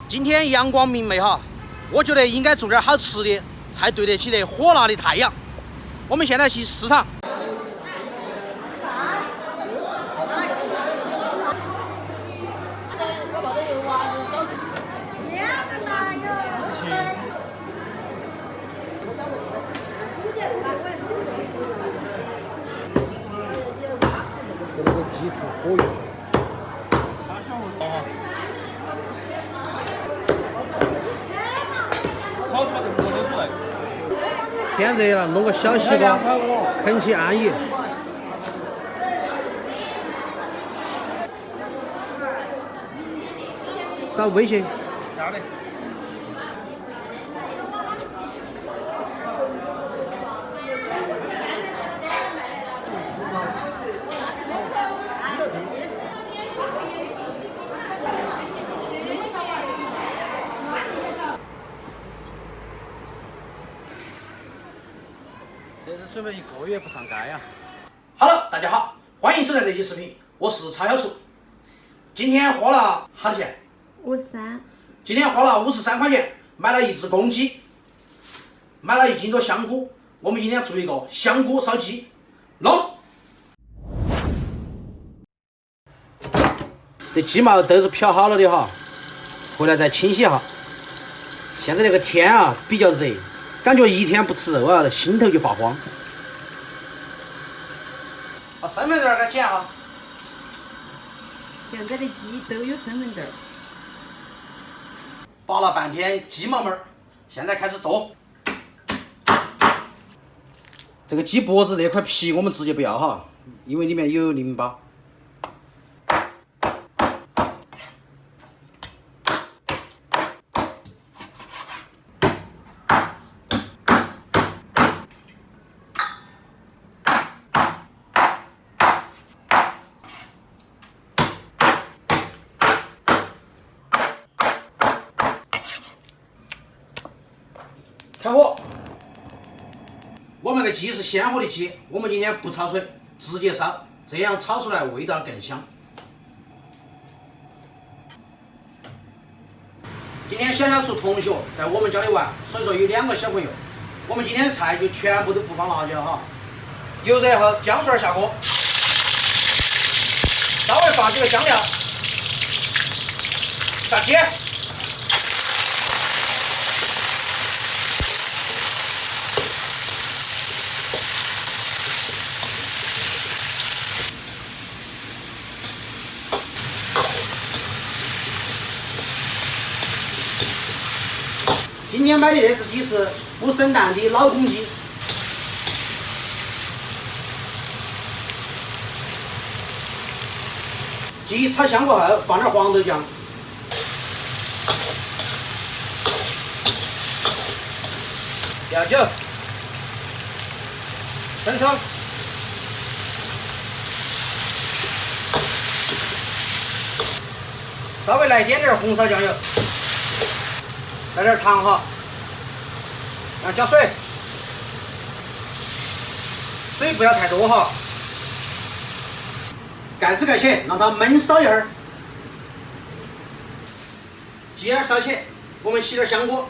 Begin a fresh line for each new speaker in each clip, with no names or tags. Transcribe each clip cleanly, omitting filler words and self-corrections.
今天阳光明媚哈，我觉得应该做点好吃的，才对得起这火辣的太阳。我们现在去市场。
给那个鸡做火油。
炒起码这锅就出来。
天热了，弄个小西瓜，啃起安逸。扫微信。
要得。
这是准备1个月不上街呀。
Hello， 大家好，欢迎收看这期视频，我是超小厨。今天花了好多钱
53。
今天花了53块钱买了1只公鸡，买了1斤多香菇。我们今天做一个香菇烧鸡，弄。这鸡毛都是漂好了的哈，回来再清洗哈。现在这个天啊比较热，感觉一天不吃肉啊，心头就发慌。把身份证给剪哈。
现在的鸡都有身份证。
拔了半天鸡毛毛，现在开始剁。这个鸡脖子那块皮我们直接不要哈，因为里面有淋巴。开火！我们那个鸡是鲜活的鸡，我们今天不焯水，直接烧，这样炒出来味道更香。今天小小厨同学在我们家里玩，所以说有2个小朋友。我们今天的菜就全部都不放辣椒哈。油热后，姜蒜下锅，稍微放几个香料，下鸡。今天买的这只鸡是不生蛋的老公鸡。鸡炒香过后，放点黄豆酱，料酒，生抽，稍微来点红烧酱油。来点糖哈，然后加水，水不要太多哈，盖子盖起，让它焖烧一会儿。鸡眼烧起，我们洗点香菇，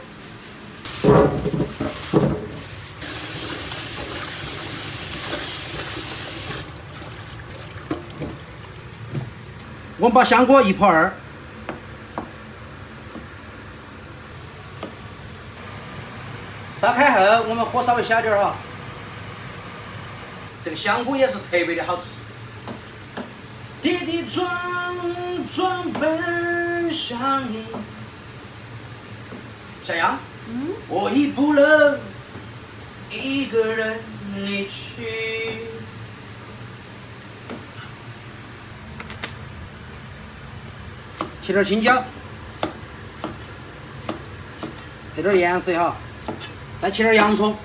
我们把香菇1泡2。烧开后，我们火稍微小点哈。这个香菇也是特别的好吃。跌跌撞撞奔向你。小杨，我已不能一个人离去。提点青椒，配点颜色哈。再切点洋葱，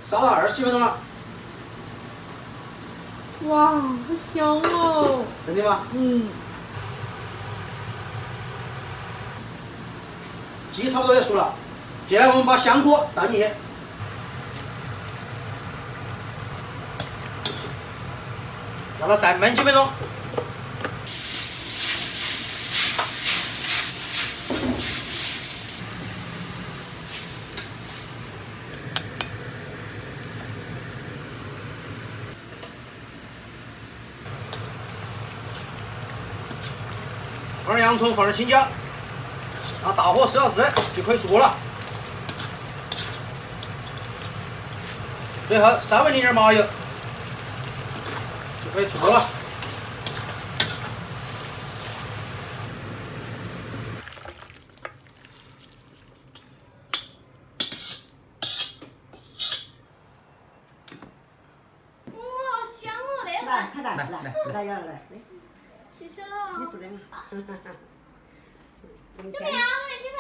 烧了20分钟了。
哇，好香哦！
真的吗？鸡差不多也熟了，接下来我们把香菇倒进去。让它再焖几分钟。放点洋葱，放点青椒，然后大火收到汁就可以出锅了。最后稍微淋点麻油，就可以出锅了。
哇，好香哦！那会
来，快来，来，来，要来，
谢谢了。
你做的嘛？
怎么样？我来吃饭。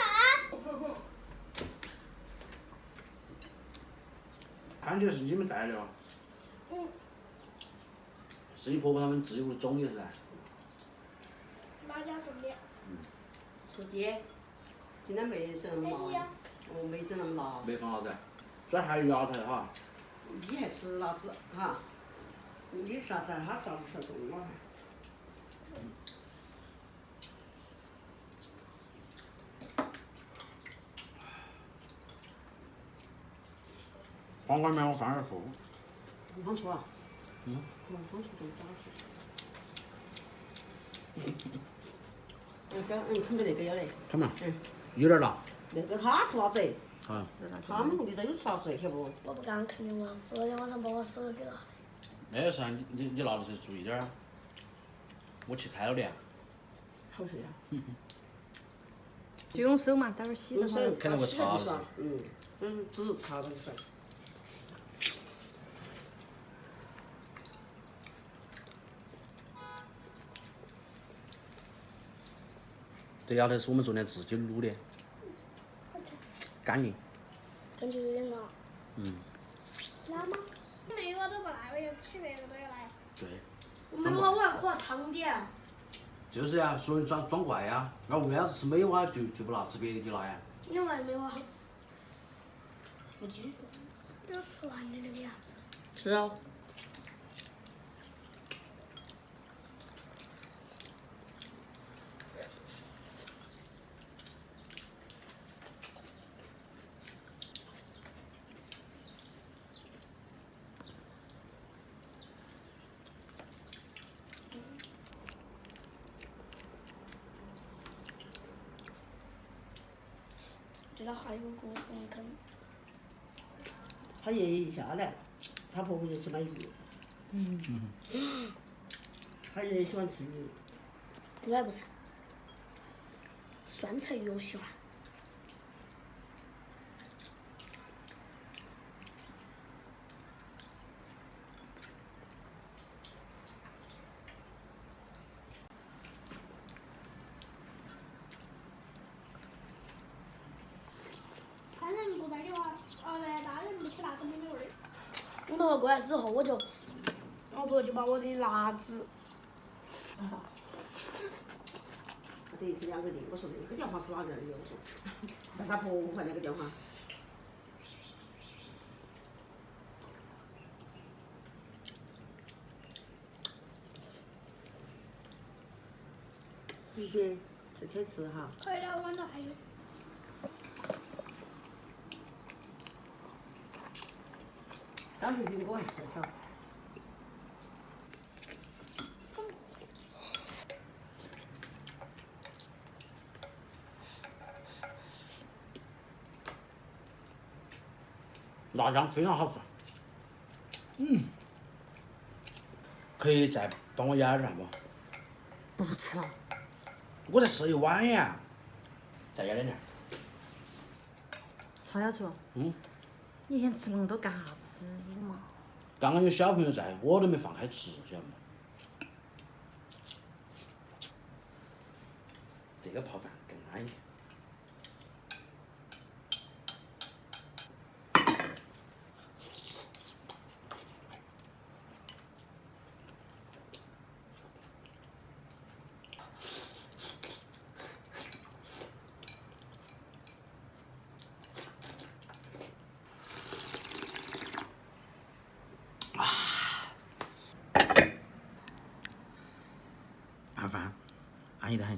番茄是你们带的哦？
嗯。
是你婆婆他们自己屋种的是噻？
哪家种的？
是的，今天没整那么辣，哦，没整那么辣。
没放啥子？这还有丫头哈。
你还吃辣子哈？你啥子？他啥子说中了还？
黄瓜面我放点醋。
放醋啊？
嗯。
放醋更扎实。啃个那个要得。
看嘛。有点辣。
那个他吃辣子。
啊。
他们屋里头有吃辣子，晓不？
我不敢肯定我，昨天晚上把我手给了。
没事啊，你拿的时候注意点啊。我去开了的呀。
口水啊。
就用手嘛，待会儿洗的话。
肯定会擦的。
只擦了就算。
这丫头是我们昨天自己卤的，干净。
感觉有点辣。辣吗？没有啊，都不来，我要吃别个都要来。
对。
我没有啊，我要喝汤的。
就是呀，所以装怪呀。那为啥子吃美蛙就不辣，吃别的就辣呀？
因为美蛙好吃。我继续。要吃完的那个鸭子。
是哦。
这道还有个红坑。
他爷爷一下来，他婆婆就去买鱼。他爷爷喜欢吃鱼。
我还不吃。酸菜鱼我喜欢。大人不在的话，对，大人不吃辣子没味儿。我们过来之后，我婆婆就把我的辣子。
等于是两个的，我说那个电话是哪个的？我说，那是他婆婆那个电话。必须这天吃哈。
可以了，晚上还有。
当时苹果还吃少。
辣酱非常好吃。可以再帮我舀点不？
不吃了。
我才吃一碗呀。再舀点。
曹小厨。你以前吃那么多干啥子嘛？
刚刚有小朋友在，我都没放开吃，晓得吗？这个泡饭更安逸。
看饭，安逸得很。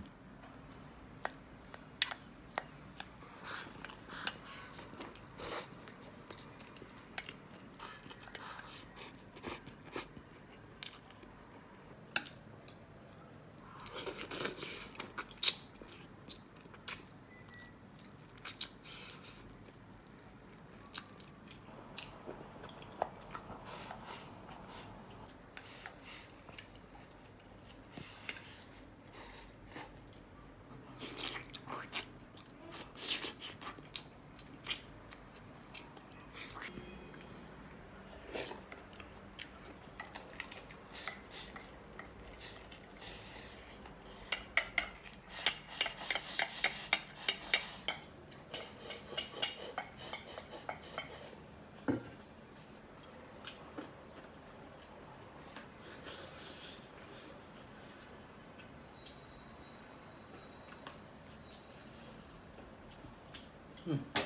嗯。